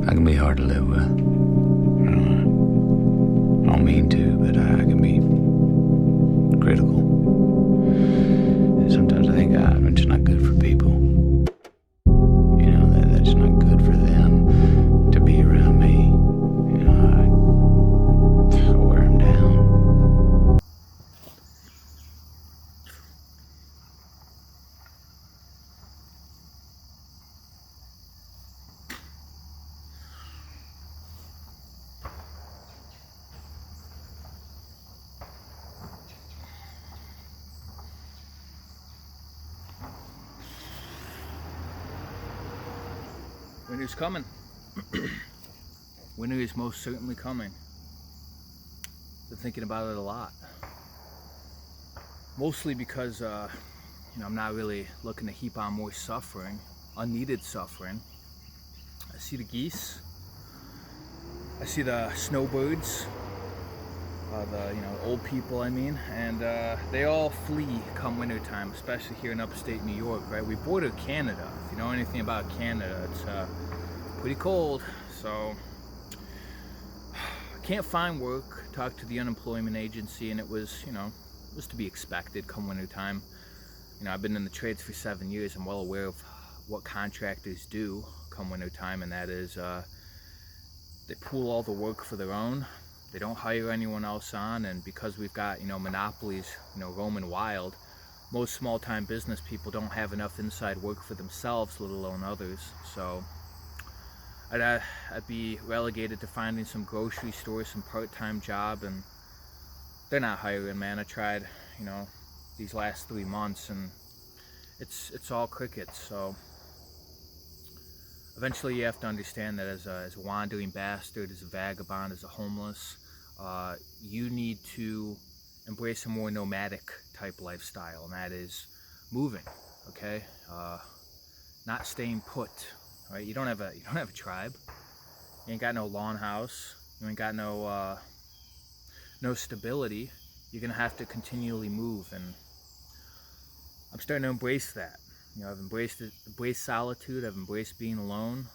I can be hard to live with. I don't mean to, but I can be critical. And sometimes I think I'm just not good for people. You know, that's not good for them to be around me. You know, I wear them down. Winter's coming. Winter is most certainly coming. Been thinking about it a lot. Mostly because I'm not really looking to heap on more suffering, unneeded suffering. I see the geese. I see the snowbirds. The old people, I mean, and they all flee come wintertime, especially here in upstate New York, right? We border Canada. If you know anything about Canada, it's pretty cold, so I can't find work. Talked to the unemployment agency, and it was to be expected come wintertime. I've been in the trades for 7 years. I'm well aware of what contractors do come wintertime, and that is they pool all the work for their own. They don't hire anyone else on, and because we've got monopolies roaming wild, most small-time business people don't have enough inside work for themselves, let alone others. So I'd be relegated to finding some grocery store, some part-time job, and they're not hiring, man. I tried these last 3 months, and it's all crickets. So eventually you have to understand that as a wandering bastard, as a vagabond, as a homeless, you need to embrace a more nomadic type lifestyle, and that is moving, okay? Not staying put, right? You don't have a tribe. You ain't got no lawn house. You ain't got no stability. You're gonna have to continually move, and I'm starting to embrace that. I've embraced solitude. I've embraced being alone.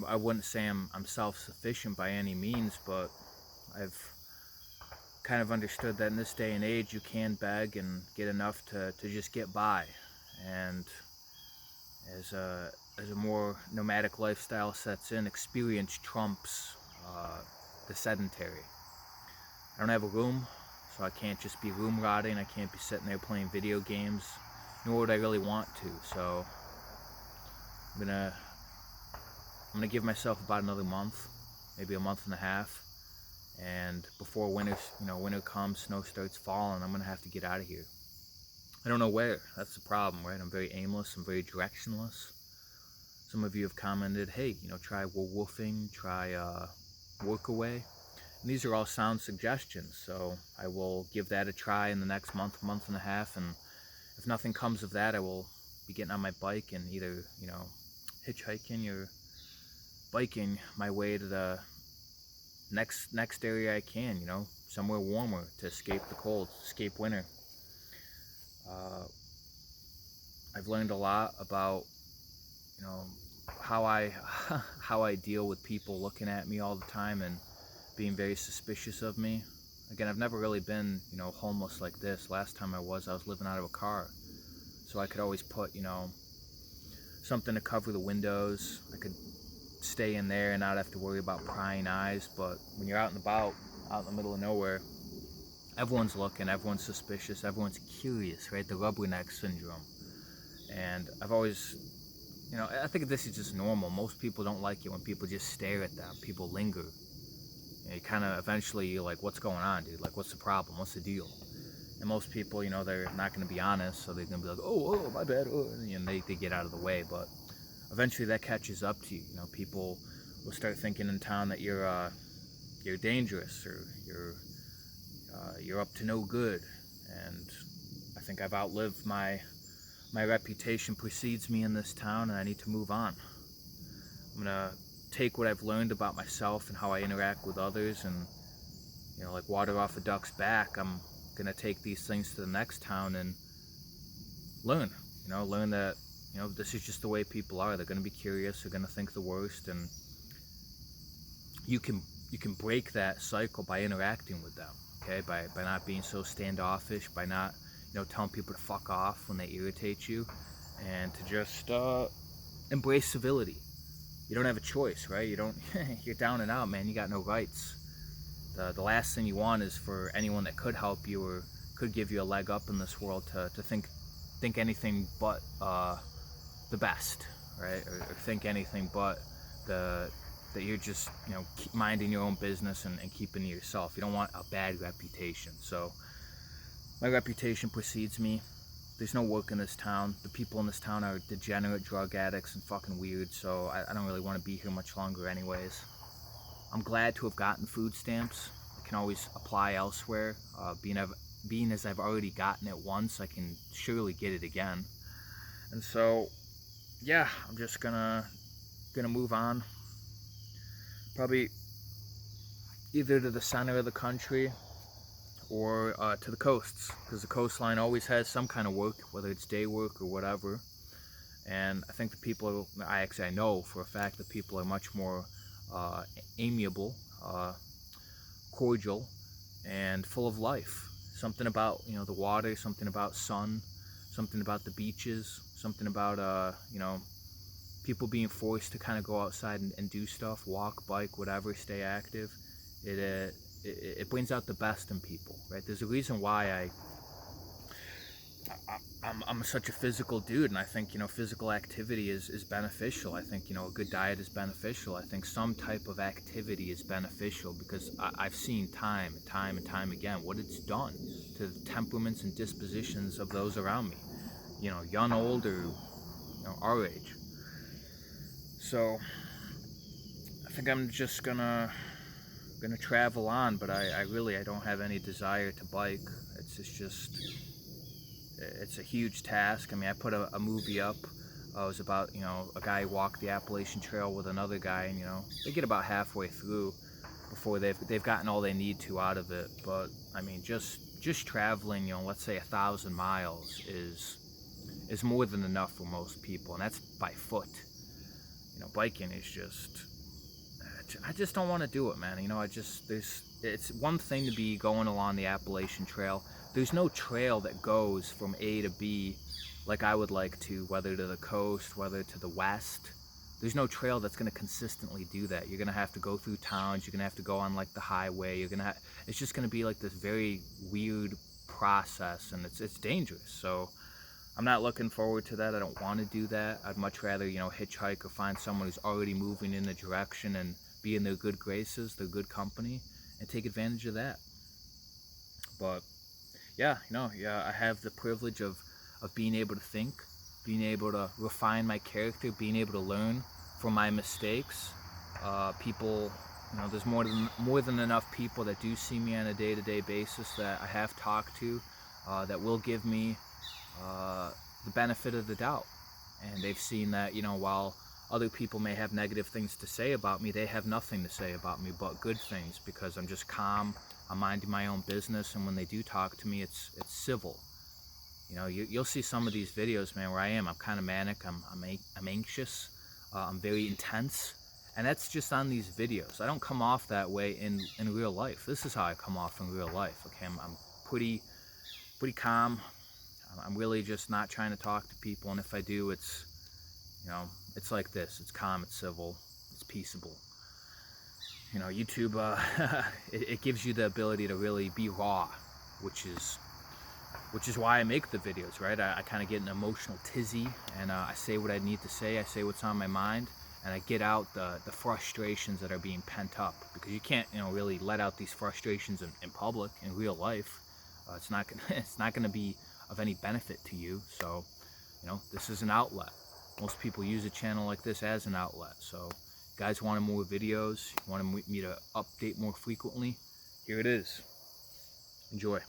I wouldn't say I'm self-sufficient by any means, but I've kind of understood that in this day and age you can beg and get enough to just get by. And as a more nomadic lifestyle sets in, experience trumps the sedentary. I don't have a room, so I can't just be room rotting. I can't be sitting there playing video games, nor would I really want to. So I'm gonna give myself about another month, maybe a month and a half, and before winter comes, snow starts falling, I'm gonna have to get out of here. I don't know where. That's the problem, right? I'm very aimless. I'm very directionless. Some of you have commented, hey, try woofing, try work away. And these are all sound suggestions, so I will give that a try in the next month and a half, and if nothing comes of that, I will be getting on my bike and either hitchhiking or biking my way to the next area I can, somewhere warmer to escape the cold, escape winter. I've learned a lot about how I deal with people looking at me all the time and being very suspicious of me. Again, I've never really been homeless like this. Last time I was living out of a car, so I could always put something to cover the windows. I could stay in there and not have to worry about prying eyes. But when you're out and about, out in the middle of nowhere, everyone's looking, everyone's suspicious, everyone's curious, right? The rubberneck syndrome. And I've always, I think this is just normal. Most people don't like it when people just stare at them. People linger. You kind of eventually you're like, what's going on, dude? Like, what's the problem? What's the deal? And most people, they're not going to be honest, so they're going to be like, oh, my bad, and they get out of the way. But eventually that catches up to you. People will start thinking in town that you're dangerous, or you're up to no good. And I think I've outlived my reputation precedes me in this town, and I need to move on. I'm gonna take what I've learned about myself and how I interact with others, and like water off a duck's back, I'm gonna take these things to the next town and learn that you know, this is just the way people are. They're going to be curious. They're going to think the worst, and you can break that cycle by interacting with them. Okay, by not being so standoffish, by not, you know, telling people to fuck off when they irritate you, and to just embrace civility. You don't have a choice, right? You don't. You're down and out, man. You got no rights. The last thing you want is for anyone that could help you or could give you a leg up in this world to think anything but the best, right? Or think anything but that you're just, you know, keep minding your own business and keeping to yourself. You don't want a bad reputation. So my reputation precedes me. There's no work in this town. The people in this town are degenerate drug addicts and fucking weird, so I don't really want to be here much longer anyways. I'm glad to have gotten food stamps. I can always apply elsewhere. Being as I've already gotten it once, I can surely get it again. And so, yeah, I'm just gonna move on. Probably either to the center of the country or to the coasts, because the coastline always has some kind of work, whether it's day work or whatever. And I think the people, I know for a fact that people are much more amiable, cordial, and full of life. Something about, you know, the water, something about sun, something about the beaches, something about you know, people being forced to kind of go outside and do stuff, walk, bike, whatever, stay active. It brings out the best in people, right? There's a reason why I'm such a physical dude, and I think, you know, physical activity is beneficial. I think, you know, a good diet is beneficial. I think some type of activity is beneficial because I've seen time and time again what it's done to the temperaments and dispositions of those around me, you know, young, old, or, you know, our age. So I think I'm just gonna travel on, but I really don't have any desire to bike. It's a huge task. I mean, I put a movie up. It was about, you know, a guy walked the Appalachian Trail with another guy, and, you know, they get about halfway through before they've gotten all they need to out of it. But I mean, just traveling, you know, let's say 1,000 miles is more than enough for most people, and that's by foot. You know, biking is just, I just don't want to do it, man. You know, it's one thing to be going along the Appalachian Trail. There's no trail that goes from A to B like I would like to, whether to the coast, whether to the west. There's no trail that's going to consistently do that. You're going to have to go through towns. You're going to have to go on like the highway. It's just going to be like this very weird process, and it's dangerous. So I'm not looking forward to that. I don't want to do that. I'd much rather, you know, hitchhike or find someone who's already moving in the direction and be in their good graces, their good company, and take advantage of that. But yeah, you know, I have the privilege of being able to think, being able to refine my character, being able to learn from my mistakes. People, you know, there's more than enough people that do see me on a day-to-day basis that I have talked to, that will give me the benefit of the doubt. And they've seen that, you know, while other people may have negative things to say about me, they have nothing to say about me but good things, because I'm just calm, I'm minding my own business, and when they do talk to me, it's civil. You know, you'll see some of these videos, man, where I'm kind of manic, I'm anxious, I'm very intense, and that's just on these videos. I don't come off that way in real life. This is how I come off in real life. Okay, I'm pretty calm. I'm really just not trying to talk to people, and if I do, it's, you know, it's like this. It's calm, it's civil, it's peaceable. You know, YouTube, it gives you the ability to really be raw, which is why I make the videos, right? I kind of get an emotional tizzy, and I say what I need to say. I say what's on my mind, and I get out the frustrations that are being pent up, because you can't, you know, really let out these frustrations in public, in real life. It's not gonna be of any benefit to you. So, you know, this is an outlet. Most people use a channel like this as an outlet. So, you guys wanted more videos, you wanted me to update more frequently, here it is. Enjoy.